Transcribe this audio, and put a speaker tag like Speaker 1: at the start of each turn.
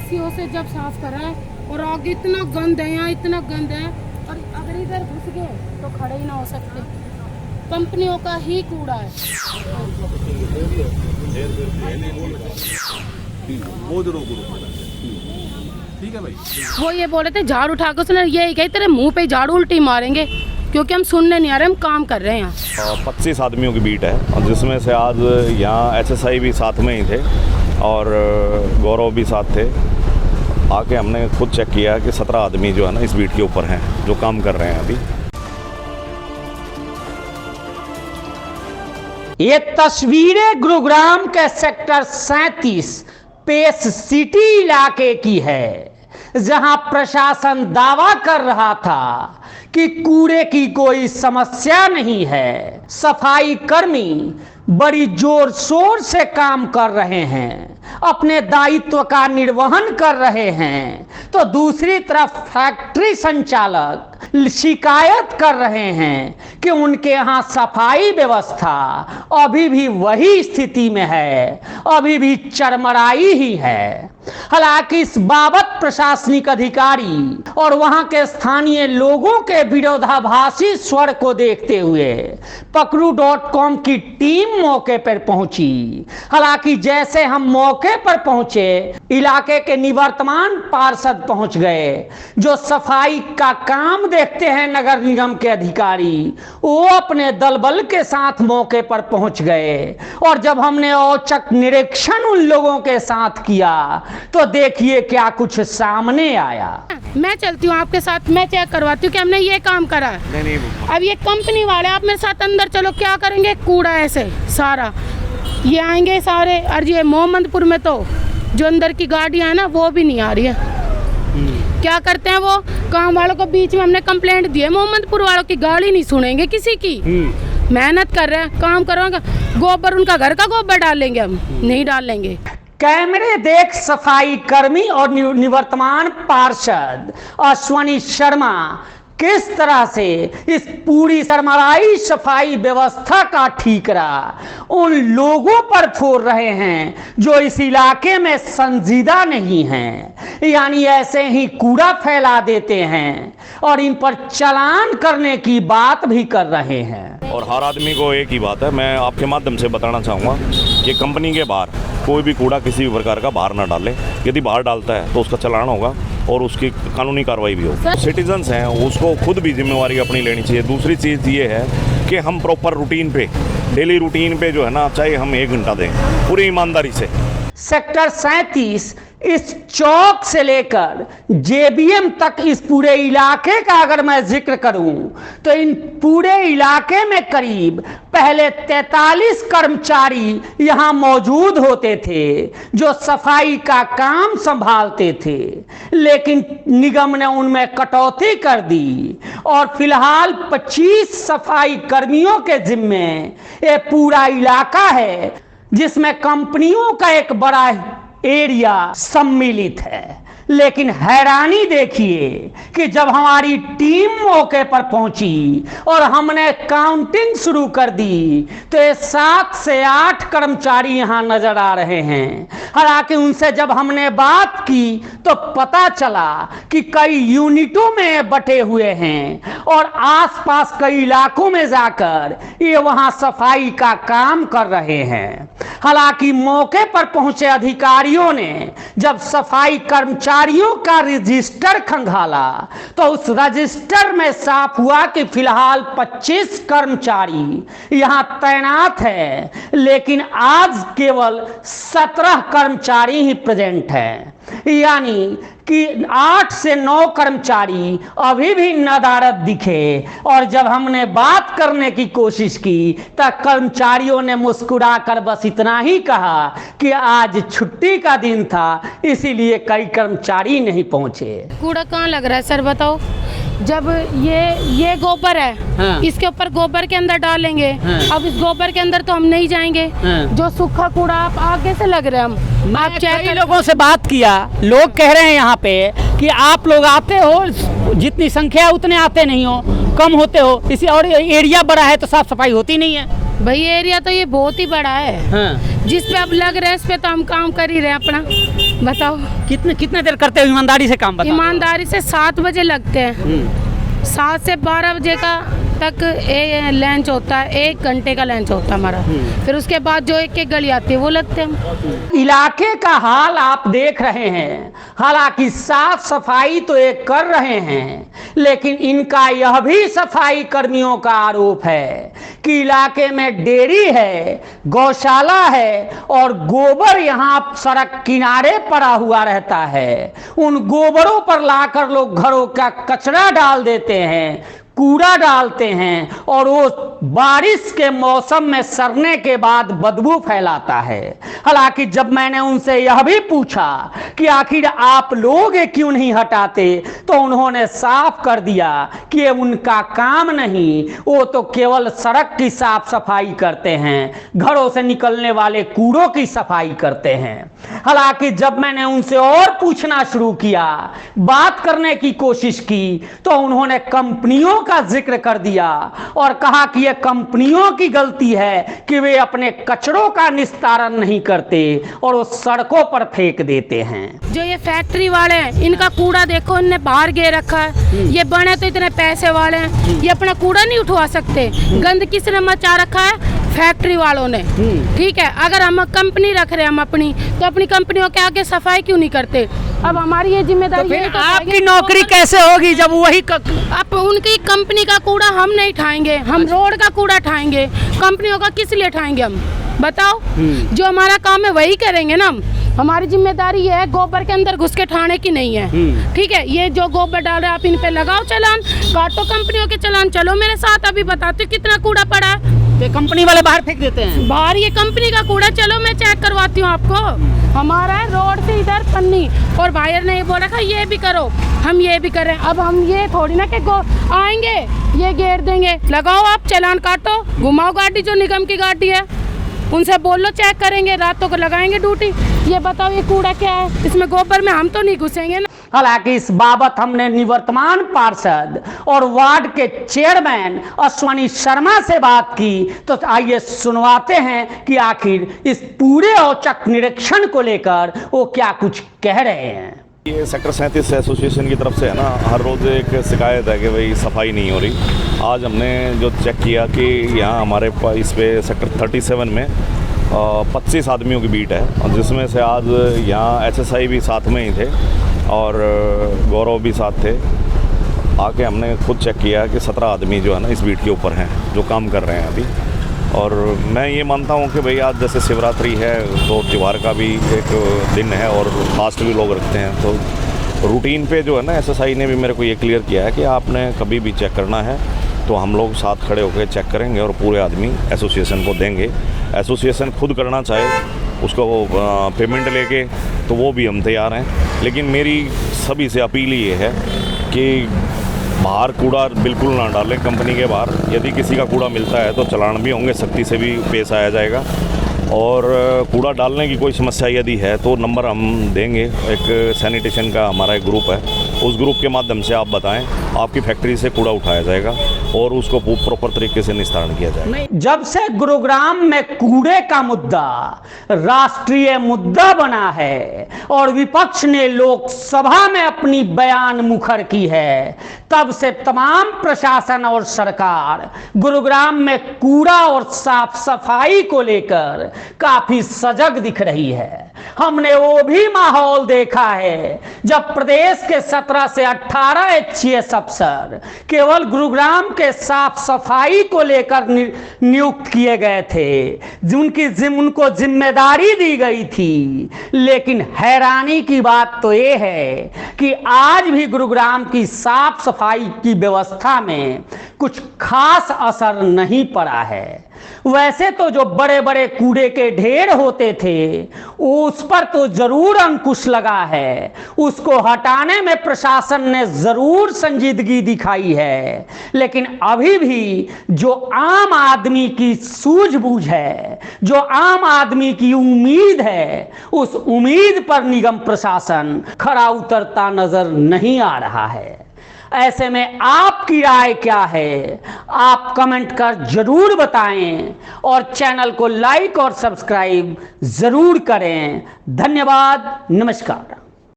Speaker 1: रस्सियों से जब साफ कर रहे हैं और आगे इतना गंद है, यहाँ इतना गंद है, और अगर इधर घुस गए तो खड़े ही ना हो सकते। कंपनियों का ही कूड़ा है।
Speaker 2: ठीक है भाई।
Speaker 1: वो ये बोल रहे थे झाड़ू उठा के, उसने यही कही तेरे मुंह पे झाड़ू उल्टी मारेंगे, क्योंकि हम सुनने नहीं आ रहे, हम काम कर रहे हैं यहाँ।
Speaker 3: 25 आदमियों की बीट है, और जिसमें से आज यहाँ SSI भी साथ में ही थे और गौरव भी साथ थे। आके हमने खुद चेक किया कि 17 आदमी जो है ना इस बीट के ऊपर हैं, जो काम कर रहे हैं अभी।
Speaker 4: ये तस्वीरें गुरुग्राम के सेक्टर 37 पेस सिटी इलाके की है, जहां प्रशासन दावा कर रहा था कि कूड़े की कोई समस्या नहीं है। सफाई कर्मी बड़ी जोर शोर से काम कर रहे हैं, अपने दायित्व का निर्वहन कर रहे हैं, तो दूसरी तरफ फैक्ट्री संचालक शिकायत कर रहे हैं कि उनके यहाँ सफाई व्यवस्था अभी भी वही स्थिति में है, अभी भी चरमराई ही है। हालांकि इस बाबत प्रशासनिक अधिकारी और वहां के स्थानीय लोगों के विरोधाभासी स्वर को देखते हुए पकड़ू.com की टीम मौके पर पहुंची। हालांकि जैसे हम मौके पर पहुंचे, इलाके के निवर्तमान पार्षद पहुंच गए, जो सफाई का काम देखते हैं नगर निगम के अधिकारी, वो अपने दल बल के साथ मौके पर पहुंच गए। और जब हमने औचक निरीक्षण उन लोगों के साथ किया तो देखिए क्या कुछ सामने आया।
Speaker 1: मैं चलती हूँ आपके साथ, मैं चेक करवाती हूँ कि हमने ये काम करा।
Speaker 3: नहीं।
Speaker 1: अब ये कंपनी वाले आप मेरे साथ अंदर चलो, क्या करेंगे? कूड़ा ऐसे सारा ये आएंगे सारे। और ये मोहम्मदपुर में तो जो अंदर की गाड़ियाँ हैं ना, वो भी नहीं आ रही है। क्या करते हैं वो काम वालों को? बीच में हमने कंप्लेंट दी है, मोहम्मदपुर वालों की गाड़ी नहीं सुनेंगे किसी की। मेहनत कर रहे हैं, काम करवाएंगे, गोबर उनका घर का गोबर डालेंगे, हम नहीं डालेंगे।
Speaker 4: कैमरे देख सफाई कर्मी और निवर्तमान पार्षद अश्वनी शर्मा किस तरह से इस पूरी सरमराई सफाई व्यवस्था का ठीकरा उन लोगों पर फोड़ रहे हैं जो इस इलाके में संजीदा नहीं हैं, यानी ऐसे ही कूड़ा फैला देते हैं और इन पर चालान करने की बात भी कर रहे हैं।
Speaker 3: और हर आदमी को एक ही बात है, मैं आपके माध्यम से बताना चाहूँगा कि कंपनी के बाहर कोई भी कूड़ा किसी भी प्रकार का बाहर ना डाले। यदि बाहर डालता है तो उसका चालान होगा और उसकी कानूनी कार्रवाई भी होगी। सिटीजन्स हैं, उसको खुद भी जिम्मेवारी अपनी लेनी चाहिए। दूसरी चीज़ ये है कि हम प्रॉपर रूटीन पे, डेली रूटीन पे जो है ना, चाहे हम 1 घंटा दें पूरी ईमानदारी से।
Speaker 4: सेक्टर 37 इस चौक से लेकर JBM तक इस पूरे इलाके का अगर मैं जिक्र करूं तो इन पूरे इलाके में करीब पहले 43 कर्मचारी यहां मौजूद होते थे जो सफाई का काम संभालते थे, लेकिन निगम ने उनमें कटौती कर दी और फिलहाल 25 सफाई कर्मियों के जिम्मे ये पूरा इलाका है, जिसमें कंपनियों का एक बड़ा एरिया सम्मिलित है। लेकिन हैरानी देखिए कि जब हमारी टीम मौके पर पहुंची और हमने काउंटिंग शुरू कर दी तो ये 7 से 8 कर्मचारी यहां नजर आ रहे हैं। हालांकि उनसे जब हमने बात की तो पता चला कि कई यूनिटों में बटे हुए हैं और आसपास कई इलाकों में जाकर ये वहां सफाई का काम कर रहे हैं। हालांकि मौके पर पहुंचे अधिकारियों ने जब सफाई कर्मचारियों का रजिस्टर खंगाला तो उस रजिस्टर में साफ हुआ कि फिलहाल 25 कर्मचारी यहां तैनात है, लेकिन आज केवल 17 कर्मचारी ही प्रेजेंट हैं, यानी कि 8 से 9 कर्मचारी अभी भी नदारद दिखे। और जब हमने बात करने की कोशिश की तो कर्मचारियों ने मुस्कुराकर बस इतना ही कहा कि आज छुट्टी का दिन था, इसीलिए कई कर्मचारी नहीं पहुंचे।
Speaker 1: कूड़ा कहाँ लग रहा है सर बताओ? जब ये गोबर है,
Speaker 4: हाँ।
Speaker 1: इसके ऊपर गोबर के अंदर डालेंगे,
Speaker 4: हाँ।
Speaker 1: अब इस गोबर के अंदर तो हम नहीं जाएंगे,
Speaker 4: हाँ।
Speaker 1: जो सूखा कूड़ा आप आगे से लग रहे हैं। हम आप
Speaker 4: कई लोगों से बात किया, लोग कह रहे हैं यहाँ पे कि आप लोग आते हो, जितनी संख्या उतने आते नहीं हो, कम होते हो, इसी और एरिया बड़ा है तो साफ सफाई होती नहीं है।
Speaker 1: भाई एरिया तो ये बहुत ही बड़ा है,
Speaker 4: हाँ।
Speaker 1: जिस पे अब लग रहा है इस पे तो हम काम कर ही रहे हैं अपना। बताओ
Speaker 4: कितने देर करते हो ईमानदारी से काम? बताओ।
Speaker 1: ईमानदारी से 7 बजे लगते हैं, 7 से 12 बजे का तक लंच होता है, 1 घंटे का लंच होता है हमारा। फिर उसके बाद जो एक गली आती है वो लगते हैं।
Speaker 4: इलाके का हाल आप देख रहे हैं। हालांकि साफ सफाई तो ये कर रहे हैं, लेकिन इनका यह भी सफाई कर्मियों का आरोप है कि इलाके में डेयरी है, गौशाला है और गोबर यहाँ सड़क किनारे पड़ा हुआ रहता है। उन गोबरों पर लाकर लोग घरों का कचरा डाल देते हैं, कूड़ा डालते हैं और वो बारिश के मौसम में सड़ने के बाद बदबू फैलाता है। हालांकि जब मैंने उनसे यह भी पूछा कि आखिर आप लोग ये क्यों नहीं हटाते, तो उन्होंने साफ कर दिया कि ये उनका काम नहीं, वो तो केवल सड़क की साफ सफाई करते हैं, घरों से निकलने वाले कूड़ों की सफाई करते हैं। हालांकि जब मैंने उनसे और पूछना शुरू किया, बात करने की कोशिश की, तो उन्होंने कंपनियों का जिक्र कर दिया और कहा कि यह कंपनियों की गलती है कि वे अपने कचरों का निस्तारण नहीं करते और वो सड़कों पर फेंक देते हैं।
Speaker 1: जो ये फैक्ट्री वाले हैं, इनका कूड़ा देखो, इनने बाहर गे रखा है। ये बने तो इतने पैसे वाले हैं, ये अपना कूड़ा नहीं उठवा सकते। गंद किसने मचा रखा है? फैक्ट्री वालों ने। ठीक है, अगर हम कंपनी रख रहे हैं हम अपनी, तो अपनी कंपनियों के आगे सफाई क्यों नहीं करते? अब हमारी ये जिम्मेदारी है।
Speaker 4: तो आपकी नौकरी कैसे होगी जब वही
Speaker 1: अब उनकी कंपनी का कूड़ा हम नहीं उठाएंगे, हम रोड का कूड़ा उठाएंगे, कंपनियों का किस लिए उठाएंगे हम? बताओ। जो हमारा काम है वही करेंगे ना। हमारी जिम्मेदारी ये है गोबर के अंदर घुस के ठाने की नहीं है। ठीक है, ये जो गोबर डाल रहे हैं आप इन पे लगाओ चालान, काटो कंपनियों के चालान। चलो मेरे साथ, अभी बताते हो कितना कूड़ा पड़ा है।
Speaker 4: तो कंपनी वाले बाहर फेंक देते हैं।
Speaker 1: बाहर ये कंपनी का कूड़ा, चलो मैं चेक करवाती हूँ आपको। हमारा है रोड से इधर पन्नी, और भाईर ने ये बोला था ये भी करो, हम ये भी करें। अब हम ये थोड़ी ना कि आएंगे ये घेर देंगे। लगाओ आप चालान, काटो, घुमाओ गाड़ी जो निगम की गाड़ी है, उनसे बोल लो चेक करेंगे, रातों को लगाएंगे ड्यूटी। ये बताओ ये कूड़ा क्या है? इसमें गोबर में हम तो नहीं घुसेंगे ना।
Speaker 4: हालांकि इस बाबत हमने निवर्तमान पार्षद और वार्ड के चेयरमैन अश्वनी शर्मा से बात की, तो आइए सुनवाते हैं कि आखिर इस पूरे औचक निरीक्षण को लेकर वो क्या कुछ कह रहे हैं।
Speaker 3: ये सेक्टर 37 एसोसिएशन की तरफ से है ना, हर रोज़ एक शिकायत है कि भाई सफाई नहीं हो रही। आज हमने जो चेक किया कि यहाँ हमारे पास इस पे सेक्टर 37 में 25 आदमियों की बीट है, और जिसमें से आज यहाँ HSI भी साथ में ही थे और गौरव भी साथ थे। आके हमने खुद चेक किया कि 17 आदमी जो है ना इस बीट के ऊपर हैं जो काम कर रहे हैं अभी। और मैं ये मानता हूँ कि भाई आज जैसे शिवरात्रि है तो त्यौहार का भी एक दिन है और फास्ट भी लोग रखते हैं, तो रूटीन पे जो है ना SSI ने भी मेरे को ये क्लियर किया है कि आपने कभी भी चेक करना है तो हम लोग साथ खड़े होकर चेक करेंगे और पूरे आदमी एसोसिएशन को देंगे। एसोसिएशन खुद करना चाहे उसको पेमेंट लेके तो वो भी हम तैयार हैं, लेकिन मेरी सभी से अपील ये है कि बाहर कूड़ा बिल्कुल ना डालें कंपनी के बाहर। यदि किसी का कूड़ा मिलता है तो चालान भी होंगे, सख्ती से भी पेश आया जाएगा। और कूड़ा डालने की कोई समस्या यदि है तो नंबर हम देंगे, एक सैनिटेशन का हमारा एक ग्रुप है, उस ग्रुप के माध्यम से आप बताएं, आपकी फैक्ट्री से कूड़ा उठाया जाएगा और उसको प्रॉपर तरीके से निस्तारण किया जाएगा।
Speaker 4: जब से गुरुग्राम में कूड़े का मुद्दा राष्ट्रीय मुद्दा बना है और विपक्ष ने लोकसभा में अपनी बयान मुखर की है, तब से तमाम प्रशासन और सरकार गुरुग्राम में कूड़ा और साफ सफाई को लेकर काफी सजग दिख रही है। हमने वो भी माहौल देखा है जब प्रदेश के 17 से 18 HCS अफसर केवल गुरुग्राम के साफ सफाई को लेकर नियुक्त किए गए थे, उनको जिम्मेदारी दी गई थी। लेकिन हैरानी की बात तो ये है कि आज भी गुरुग्राम की साफ सफाई की व्यवस्था में कुछ खास असर नहीं पड़ा है। वैसे तो जो बड़े बड़े कूड़े के ढेर होते थे उस पर तो जरूर अंकुश लगा है, उसको हटाने में प्रशासन ने जरूर संजीदगी दिखाई है, लेकिन अभी भी जो आम आदमी की सूझबूझ है, जो आम आदमी की उम्मीद है, उस उम्मीद पर निगम प्रशासन खरा उतरता नजर नहीं आ रहा है। ऐसे में आपकी राय क्या है, आप कमेंट कर जरूर बताएं और चैनल को लाइक और सब्सक्राइब जरूर करें। धन्यवाद, नमस्कार।